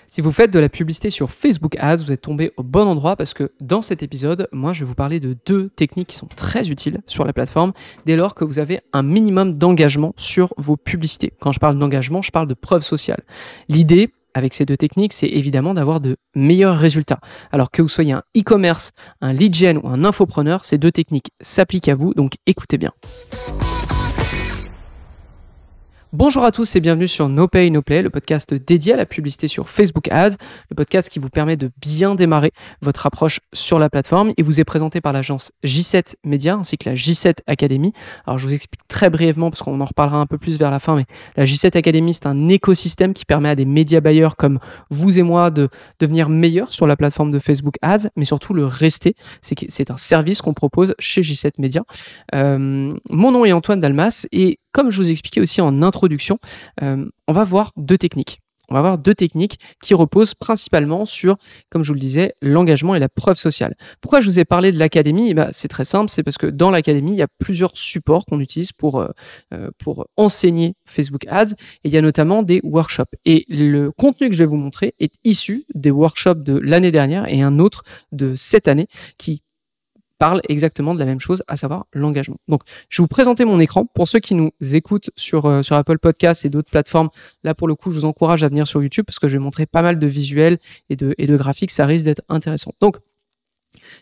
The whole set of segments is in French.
Si vous faites de la publicité sur Facebook Ads, vous êtes tombé au bon endroit parce que dans cet épisode, moi je vais vous parler de 2 techniques qui sont très utiles sur la plateforme dès lors que vous avez un minimum d'engagement sur vos publicités. Quand je parle d'engagement, je parle de preuve sociale. L'idée avec ces 2 techniques, c'est évidemment d'avoir de meilleurs résultats. Alors que vous soyez un e-commerce, un lead gen ou un infopreneur, ces 2 techniques s'appliquent à vous, donc écoutez bien. Bonjour à tous et bienvenue sur No Pay No Play, le podcast dédié à la publicité sur Facebook Ads, le podcast qui vous permet de bien démarrer votre approche sur la plateforme. Il vous est présenté par l'agence J7 Media ainsi que la J7 Academy. Alors je vous explique très brièvement parce qu'on en reparlera un peu plus vers la fin, mais la J7 Academy, c'est un écosystème qui permet à des média buyers comme vous et moi de devenir meilleurs sur la plateforme de Facebook Ads, mais surtout le rester. C'est un service qu'on propose chez J7 Media. Mon nom est Antoine Dalmas et comme je vous expliquais aussi en introduction, on va voir 2 techniques. On va voir 2 techniques qui reposent principalement sur, comme je vous le disais, l'engagement et la preuve sociale. Pourquoi je vous ai parlé de l'académie ? C'est très simple, c'est parce que dans l'académie, il y a plusieurs supports qu'on utilise pour enseigner Facebook Ads. Et il y a notamment des workshops. Et le contenu que je vais vous montrer est issu des workshops de l'année dernière et un autre de cette année qui parle exactement de la même chose, à savoir l'engagement. Donc, je vais vous présenter mon écran. Pour ceux qui nous écoutent sur Apple Podcasts et d'autres plateformes, là, pour le coup, je vous encourage à venir sur YouTube parce que je vais montrer pas mal de visuels et de graphiques. Ça risque d'être intéressant. Donc,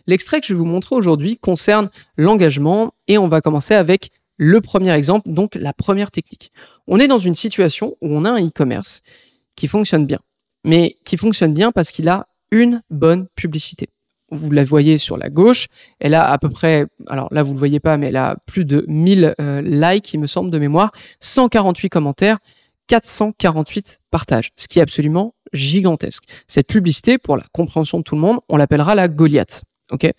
l'extrait que je vais vous montrer aujourd'hui concerne l'engagement et on va commencer avec le premier exemple, donc la première technique. On est dans une situation où on a un e-commerce qui fonctionne bien, mais qui fonctionne bien parce qu'il a une bonne publicité. Vous la voyez sur la gauche, elle a à peu près, alors là vous ne le voyez pas, mais elle a plus de 1000 likes, il me semble de mémoire, 148 commentaires, 448 partages, ce qui est absolument gigantesque. Cette publicité, pour la compréhension de tout le monde, on l'appellera la Goliath, ok,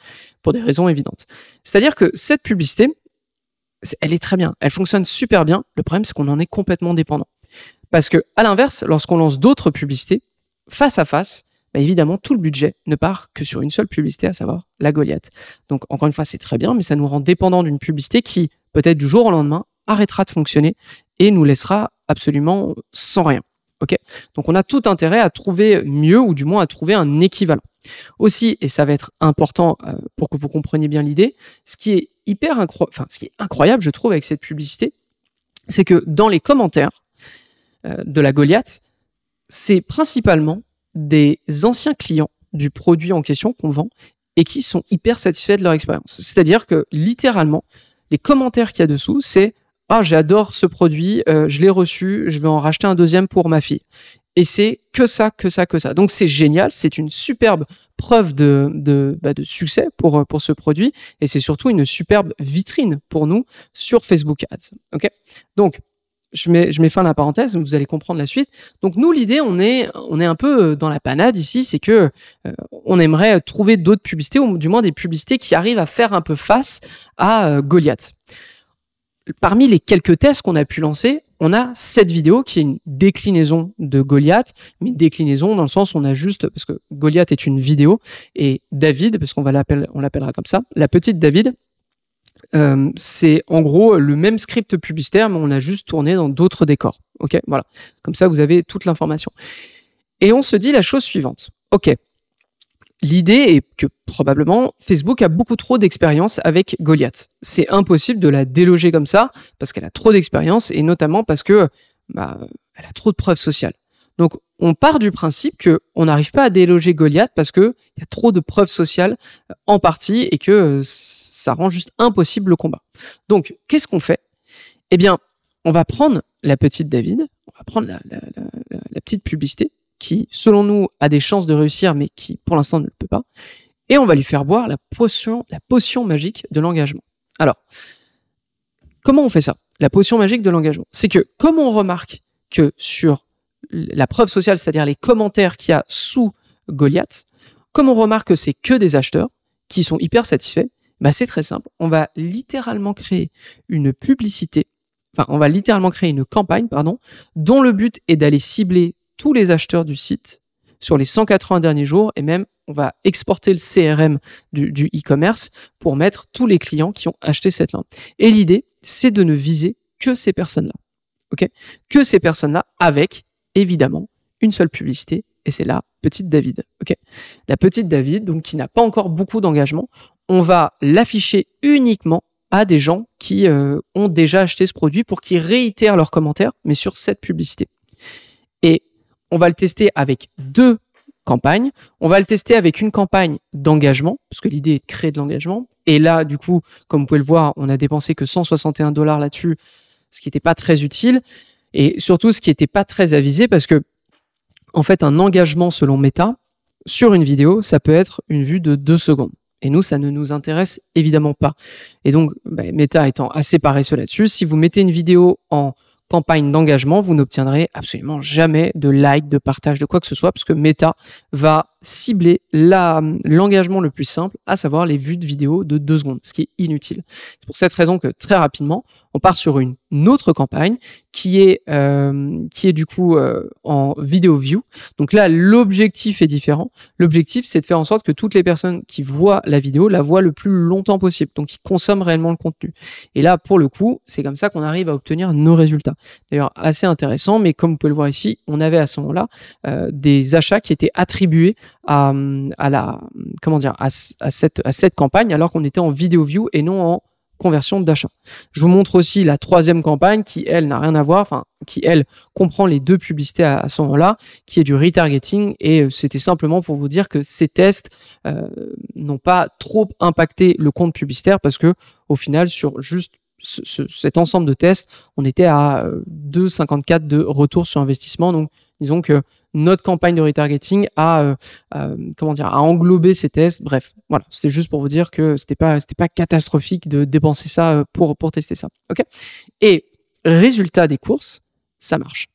pour des raisons évidentes. C'est-à-dire que cette publicité, elle est très bien, elle fonctionne super bien, le problème c'est qu'on en est complètement dépendant. Parce que à l'inverse, lorsqu'on lance d'autres publicités, face à face, évidemment, tout le budget ne part que sur une seule publicité, à savoir la Goliath. Donc, encore une fois, c'est très bien, mais ça nous rend dépendants d'une publicité qui, peut-être du jour au lendemain, arrêtera de fonctionner et nous laissera absolument sans rien. Okay ? Donc, on a tout intérêt à trouver mieux ou du moins à trouver un équivalent. Aussi, et ça va être important pour que vous compreniez bien l'idée, ce qui est incroyable, je trouve, avec cette publicité, c'est que dans les commentaires de la Goliath, c'est principalement des anciens clients du produit en question qu'on vend et qui sont hyper satisfaits de leur expérience. C'est-à-dire que littéralement, les commentaires qu'il y a dessous, c'est « Ah, j'adore ce produit, je l'ai reçu, je vais en racheter un deuxième pour ma fille. » Et c'est que ça, que ça, que ça. Donc c'est génial, c'est une superbe preuve de succès pour ce produit et c'est surtout une superbe vitrine pour nous sur Facebook Ads. Okay ? Donc, je mets fin à la parenthèse, vous allez comprendre la suite. Donc nous, l'idée, on est un peu dans la panade ici, c'est que on aimerait trouver d'autres publicités, ou du moins des publicités qui arrivent à faire un peu face à Goliath. Parmi les quelques tests qu'on a pu lancer, on a cette vidéo qui est une déclinaison de Goliath, mais une déclinaison dans le sens où on a juste, parce que Goliath est une vidéo, et David, parce qu'on l'appellera comme ça, la petite David, c'est en gros le même script publicitaire, mais on l'a juste tourné dans d'autres décors. Ok, voilà. Comme ça, vous avez toute l'information. Et on se dit la chose suivante. Ok, l'idée est que probablement Facebook a beaucoup trop d'expérience avec Goliath. C'est impossible de la déloger comme ça parce qu'elle a trop d'expérience et notamment parce que elle a trop de preuves sociales. Donc, on part du principe qu'on n'arrive pas à déloger Goliath parce qu'il y a trop de preuves sociales en partie et que ça rend juste impossible le combat. Donc, qu'est-ce qu'on fait ? Eh bien, on va prendre la petite David, on va prendre la petite publicité qui, selon nous, a des chances de réussir mais qui, pour l'instant, ne le peut pas, et on va lui faire boire la potion magique de l'engagement. Alors, comment on fait ça ? La potion magique de l'engagement. C'est que, comme on remarque que sur la preuve sociale, c'est-à-dire les commentaires qu'il y a sous Goliath, comme on remarque que c'est que des acheteurs qui sont hyper satisfaits, c'est très simple. On va littéralement créer une campagne, dont le but est d'aller cibler tous les acheteurs du site sur les 180 derniers jours et même on va exporter le CRM du e-commerce pour mettre tous les clients qui ont acheté cette lampe. Et l'idée, c'est de ne viser que ces personnes-là. Okay ? Que ces personnes-là avec évidemment une seule publicité et c'est la petite David. Okay, la petite David, donc qui n'a pas encore beaucoup d'engagement, on va l'afficher uniquement à des gens qui ont déjà acheté ce produit pour qu'ils réitèrent leurs commentaires, mais sur cette publicité. Et on va le tester avec 2 campagnes. On va le tester avec une campagne d'engagement, parce que l'idée est de créer de l'engagement. Et là, du coup, comme vous pouvez le voir, on a dépensé que 161 $ là-dessus, ce qui n'était pas très utile. Et surtout, ce qui n'était pas très avisé, parce que, en fait, un engagement selon Meta, sur une vidéo, ça peut être une vue de 2 secondes. Et nous, ça ne nous intéresse évidemment pas. Et donc, Meta étant assez paresseux là-dessus, si vous mettez une vidéo en campagne d'engagement, vous n'obtiendrez absolument jamais de like, de partage, de quoi que ce soit, parce que Meta va cibler l'engagement le plus simple, à savoir les vues de vidéos de 2 secondes, ce qui est inutile. C'est pour cette raison que très rapidement, on part sur une autre campagne qui est du coup en vidéo view. Donc là, l'objectif est différent. L'objectif, c'est de faire en sorte que toutes les personnes qui voient la vidéo la voient le plus longtemps possible, donc qui consomment réellement le contenu. Et là, pour le coup, c'est comme ça qu'on arrive à obtenir nos résultats. D'ailleurs, assez intéressant, mais comme vous pouvez le voir ici, on avait à ce moment-là des achats qui étaient attribués à cette campagne, alors qu'on était en vidéo view et non en conversion d'achat. Je vous montre aussi la 3e campagne qui, elle, n'a rien à voir, enfin, qui, elle, comprend les 2 publicités à ce moment-là, qui est du retargeting, et c'était simplement pour vous dire que ces tests n'ont pas trop impacté le compte publicitaire, parce que au final, sur juste cet ensemble de tests, on était à 2,54 de retour sur investissement. Donc, disons que notre campagne de retargeting a englobé ces tests. Bref, voilà, c'est juste pour vous dire que c'était pas catastrophique de dépenser ça pour tester ça. Ok. Et résultat des courses, ça marche.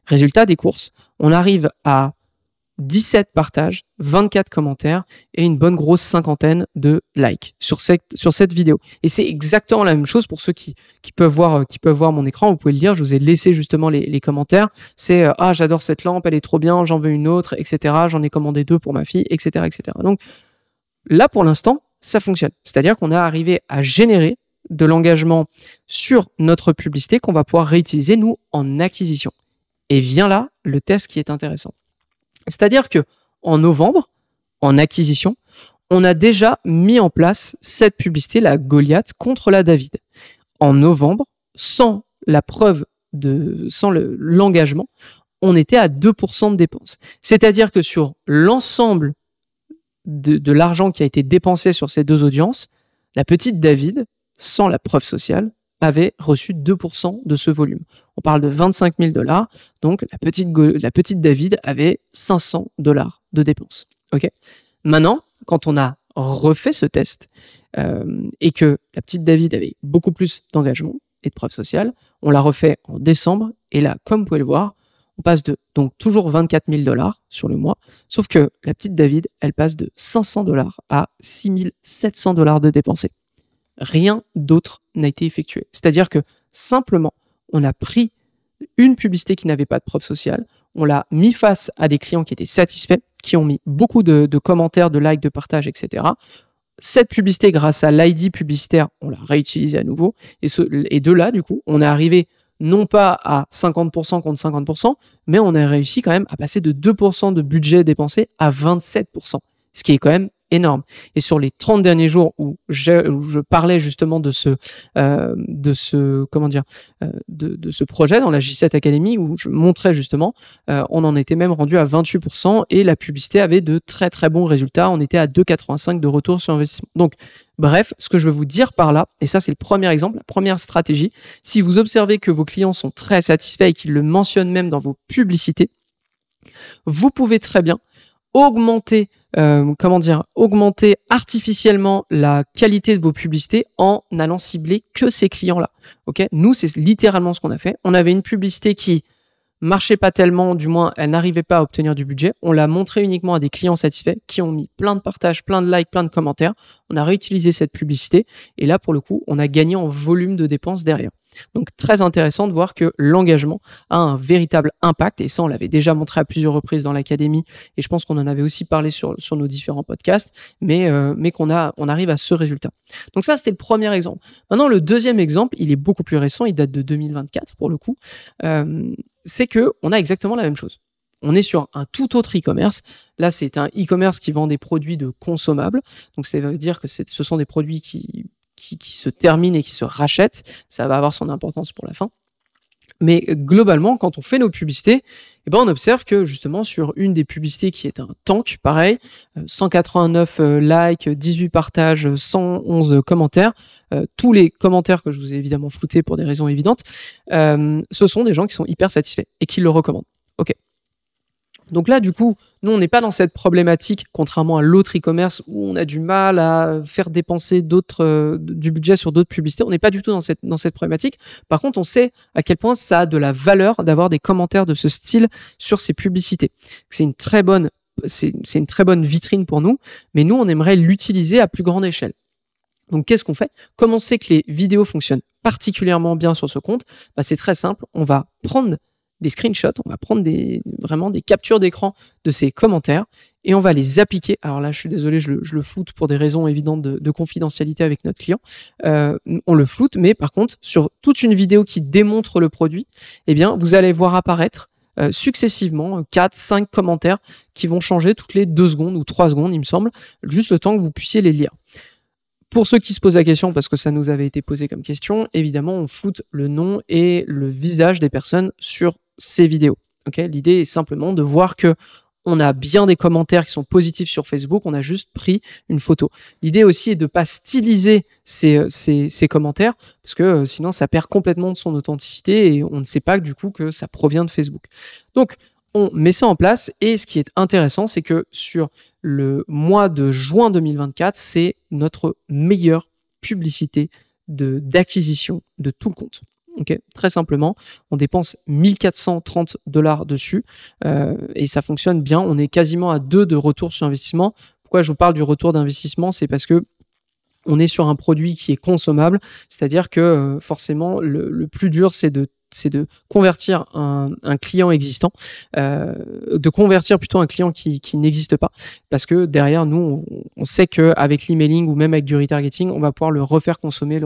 Résultat des courses, on arrive à 17 partages, 24 commentaires et une bonne grosse 50aine de likes sur cette vidéo. Et c'est exactement la même chose pour ceux qui peuvent voir mon écran. Vous pouvez le lire, je vous ai laissé justement les commentaires. C'est « Ah, j'adore cette lampe, elle est trop bien, j'en veux une autre, etc. J'en ai commandé 2 pour ma fille, etc. etc. » Donc là, pour l'instant, ça fonctionne. C'est-à-dire qu'on est arrivé à générer de l'engagement sur notre publicité qu'on va pouvoir réutiliser, nous, en acquisition. Et vient là le test qui est intéressant. C'est-à-dire que en novembre, en acquisition, on a déjà mis en place cette publicité, la Goliath, contre la David. En novembre, sans la preuve sans l'engagement, on était à 2% de dépenses. C'est-à-dire que sur l'ensemble de l'argent qui a été dépensé sur ces 2 audiences, la petite David, sans la preuve sociale, avait reçu 2% de ce volume. On parle de 25 000 $, donc la petite David avait 500 $ de dépenses. Okay. Maintenant, quand on a refait ce test et que la petite David avait beaucoup plus d'engagement et de preuves sociales, on l'a refait en décembre et là, comme vous pouvez le voir, on passe de donc toujours 24 000 $ sur le mois, sauf que la petite David, elle passe de 500 $ à 6 700 $ de dépensés. Rien d'autre n'a été effectué. C'est-à-dire que simplement, on a pris une publicité qui n'avait pas de preuve sociale, on l'a mis face à des clients qui étaient satisfaits, qui ont mis beaucoup de commentaires, de likes, de partages, etc. Cette publicité, grâce à l'ID publicitaire, on l'a réutilisée à nouveau. Et de là, du coup, on est arrivé non pas à 50% contre 50%, mais on a réussi quand même à passer de 2% de budget dépensé à 27%, ce qui est quand même énorme. Et sur les 30 derniers jours où je parlais justement de ce projet dans la J7 Academy, où je montrais justement, on en était même rendu à 28% et la publicité avait de très très bons résultats. On était à 2,85 de retour sur investissement. Donc, bref, ce que je veux vous dire par là, et ça c'est le premier exemple, la première stratégie, si vous observez que vos clients sont très satisfaits et qu'ils le mentionnent même dans vos publicités, vous pouvez très bien augmenter artificiellement la qualité de vos publicités en allant cibler que ces clients-là. Okay, nous, c'est littéralement ce qu'on a fait. On avait une publicité qui marchait pas tellement, du moins, elle n'arrivait pas à obtenir du budget. On l'a montré uniquement à des clients satisfaits qui ont mis plein de partages, plein de likes, plein de commentaires. On a réutilisé cette publicité et là, pour le coup, on a gagné en volume de dépenses derrière. Donc, très intéressant de voir que l'engagement a un véritable impact et ça, on l'avait déjà montré à plusieurs reprises dans l'académie et je pense qu'on en avait aussi parlé sur nos différents podcasts, mais on arrive à ce résultat. Donc ça, c'était le premier exemple. Maintenant, le deuxième exemple, il est beaucoup plus récent, il date de 2024 pour le coup, c'est qu'on a exactement la même chose. On est sur un tout autre e-commerce. Là, c'est un e-commerce qui vend des produits de consommables. Donc, ça veut dire que ce sont des produits qui se terminent et qui se rachètent. Ça va avoir son importance pour la fin. Mais globalement, quand on fait nos publicités, eh ben, on observe que justement sur une des publicités qui est un tank, pareil, 189 likes, 18 partages, 111 commentaires, tous les commentaires que je vous ai évidemment floutés pour des raisons évidentes, ce sont des gens qui sont hyper satisfaits et qui le recommandent. Ok. Donc là, du coup, nous, on n'est pas dans cette problématique, contrairement à l'autre e-commerce où on a du mal à faire dépenser du budget sur d'autres publicités. On n'est pas du tout dans cette problématique. Par contre, on sait à quel point ça a de la valeur d'avoir des commentaires de ce style sur ces publicités. C'est une très bonne vitrine pour nous, mais nous, on aimerait l'utiliser à plus grande échelle. Donc, qu'est-ce qu'on fait? Comment on sait que les vidéos fonctionnent particulièrement bien sur ce compte? C'est très simple. On va prendre des screenshots, on va prendre vraiment des captures d'écran de ces commentaires et on va les appliquer. Alors là, je suis désolé, je le floute pour des raisons évidentes de confidentialité avec notre client. On le floute, mais par contre, sur toute une vidéo qui démontre le produit, eh bien, vous allez voir apparaître successivement 4, 5 commentaires qui vont changer toutes les 2 secondes ou 3 secondes, il me semble, juste le temps que vous puissiez les lire. Pour ceux qui se posent la question, parce que ça nous avait été posé comme question, évidemment, on floute le nom et le visage des personnes sur ces vidéos. Okay, l'idée est simplement de voir que on a bien des commentaires qui sont positifs sur Facebook, on a juste pris une photo. L'idée aussi est de ne pas styliser ces commentaires, parce que sinon ça perd complètement de son authenticité et on ne sait pas du coup que ça provient de Facebook. Donc, on met ça en place et ce qui est intéressant, c'est que sur le mois de juin 2024, c'est notre meilleure publicité d'acquisition de tout le compte. Okay. Très simplement, on dépense 1 430 $ dessus et ça fonctionne bien. On est quasiment à 2 de retour sur investissement. Pourquoi je vous parle du retour d'investissement? C'est parce que on est sur un produit qui est consommable, c'est-à-dire que forcément, le plus dur, c'est de convertir un client existant, de convertir plutôt un client qui n'existe pas, parce que derrière nous, on sait qu'avec l'emailing ou même avec du retargeting, on va pouvoir le refaire consommer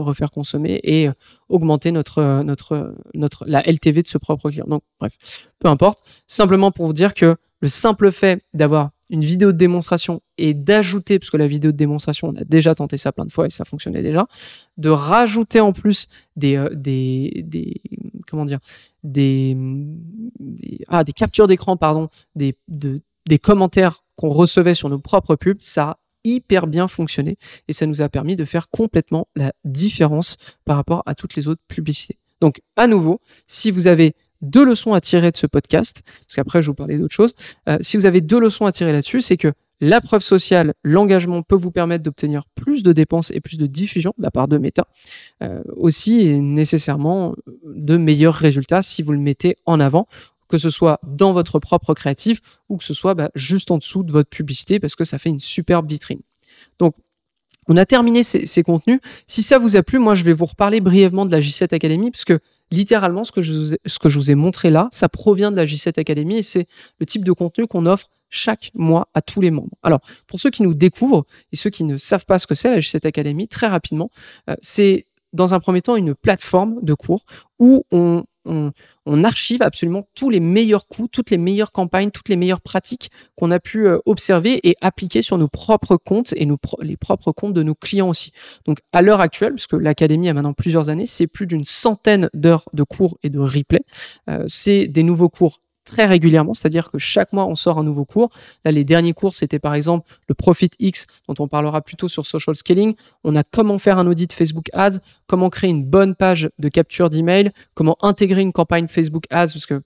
et augmenter la LTV de ce propre client. Donc bref, peu importe, simplement pour vous dire que le simple fait d'avoir une vidéo de démonstration et d'ajouter, parce que la vidéo de démonstration, on a déjà tenté ça plein de fois et ça fonctionnait déjà, de rajouter en plus des captures d'écran, des commentaires qu'on recevait sur nos propres pubs, ça a hyper bien fonctionné et ça nous a permis de faire complètement la différence par rapport à toutes les autres publicités. Donc, à nouveau, si vous avez 2 leçons à tirer de ce podcast, parce qu'après je vais vous parler d'autres choses, si vous avez 2 leçons à tirer là-dessus, c'est que la preuve sociale, l'engagement peut vous permettre d'obtenir plus de dépenses et plus de diffusion de la part de Meta, aussi et nécessairement de meilleurs résultats si vous le mettez en avant, que ce soit dans votre propre créatif ou que ce soit juste en dessous de votre publicité parce que ça fait une superbe vitrine. Donc, on a terminé ces contenus. Si ça vous a plu, moi, je vais vous reparler brièvement de la J7 Academy parce que littéralement, ce que je vous ai montré là, ça provient de la J7 Academy et c'est le type de contenu qu'on offre chaque mois à tous les membres. Alors, pour ceux qui nous découvrent et ceux qui ne savent pas ce que c'est la J7 Academy, très rapidement, c'est dans un premier temps une plateforme de cours où on archive absolument tous les meilleurs coups, toutes les meilleures campagnes, toutes les meilleures pratiques qu'on a pu observer et appliquer sur nos propres comptes et les propres comptes de nos clients aussi. Donc, à l'heure actuelle, puisque l'Académie a maintenant plusieurs années, c'est plus d'une centaine d'heures de cours et de replays. C'est des nouveaux cours très régulièrement, c'est-à-dire que chaque mois, on sort un nouveau cours. Là, les derniers cours, c'était par exemple le Profit X, dont on parlera plutôt sur Social Scaling. On a comment faire un audit Facebook Ads, comment créer une bonne page de capture d'email, comment intégrer une campagne Facebook Ads, parce que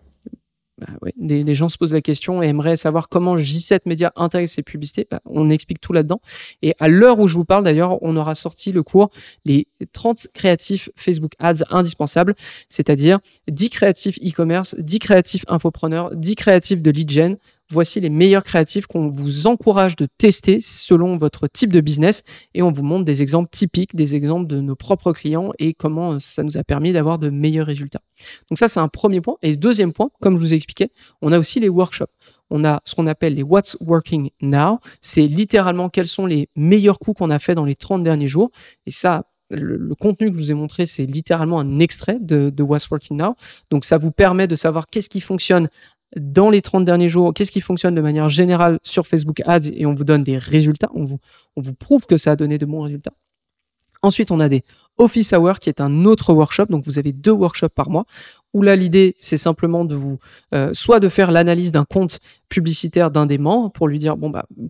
les gens se posent la question et aimeraient savoir comment J7 Media intègre ses publicités. On explique tout là-dedans. Et à l'heure où je vous parle, d'ailleurs, on aura sorti le cours les 30 créatifs Facebook Ads indispensables, c'est-à-dire 10 créatifs e-commerce, 10 créatifs infopreneurs, 10 créatifs de lead gen. Voici les meilleurs créatifs qu'on vous encourage de tester selon votre type de business et on vous montre des exemples typiques, des exemples de nos propres clients et comment ça nous a permis d'avoir de meilleurs résultats. Donc ça, c'est un premier point. Et deuxième point, comme je vous ai expliqué, on a aussi les workshops. On a ce qu'on appelle les What's Working Now. C'est littéralement quels sont les meilleurs coups qu'on a fait dans les 30 derniers jours. Et ça, le contenu que je vous ai montré, c'est littéralement un extrait de What's Working Now. Donc ça vous permet de savoir qu'est-ce qui fonctionne dans les 30 derniers jours, qu'est-ce qui fonctionne de manière générale sur Facebook Ads et on vous donne des résultats, on vous prouve que ça a donné de bons résultats. Ensuite, on a des Office Hours qui est un autre workshop, donc vous avez 2 workshops par mois, où là l'idée c'est simplement de vous soit de faire l'analyse d'un compte publicitaire d'un des membres pour lui dire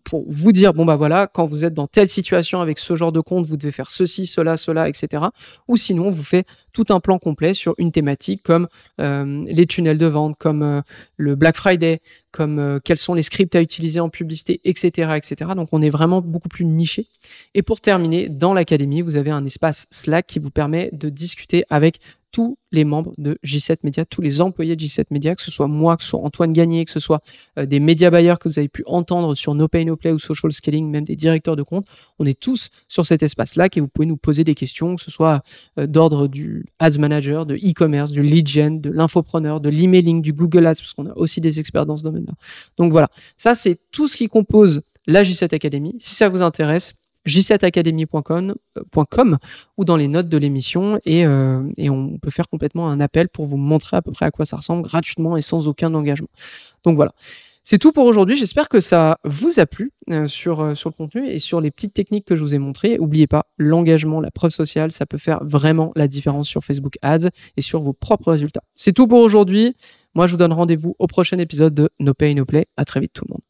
pour vous dire voilà, quand vous êtes dans telle situation avec ce genre de compte, vous devez faire ceci, cela, etc. Ou sinon on vous fait tout un plan complet sur une thématique comme les tunnels de vente, comme le Black Friday, comme quels sont les scripts à utiliser en publicité, etc., etc. Donc on est vraiment beaucoup plus niché. Et pour terminer, dans l'académie, vous avez un espace Slack qui vous permet de discuter avec tous les membres de J7 Media, tous les employés de J7 Media, que ce soit moi, que ce soit Antoine Gagné, que ce soit des média buyers que vous avez pu entendre sur No Pay No Play ou Social Scaling, même des directeurs de compte. On est tous sur cet espace-là et vous pouvez nous poser des questions, que ce soit d'ordre du Ads Manager, de e-commerce, du lead gen, de l'infopreneur, de l'emailing, du Google Ads, parce qu'on a aussi des experts dans ce domaine-là. Donc voilà, ça c'est tout ce qui compose la J7 Academy. Si ça vous intéresse, j7academy.com ou dans les notes de l'émission et on peut faire complètement un appel pour vous montrer à peu près à quoi ça ressemble gratuitement et sans aucun engagement. Donc voilà. C'est tout pour aujourd'hui. J'espère que ça vous a plu sur le contenu et sur les petites techniques que je vous ai montrées. N'oubliez pas, l'engagement, la preuve sociale, ça peut faire vraiment la différence sur Facebook Ads et sur vos propres résultats. C'est tout pour aujourd'hui. Moi, je vous donne rendez-vous au prochain épisode de No Pay No Play. À très vite tout le monde.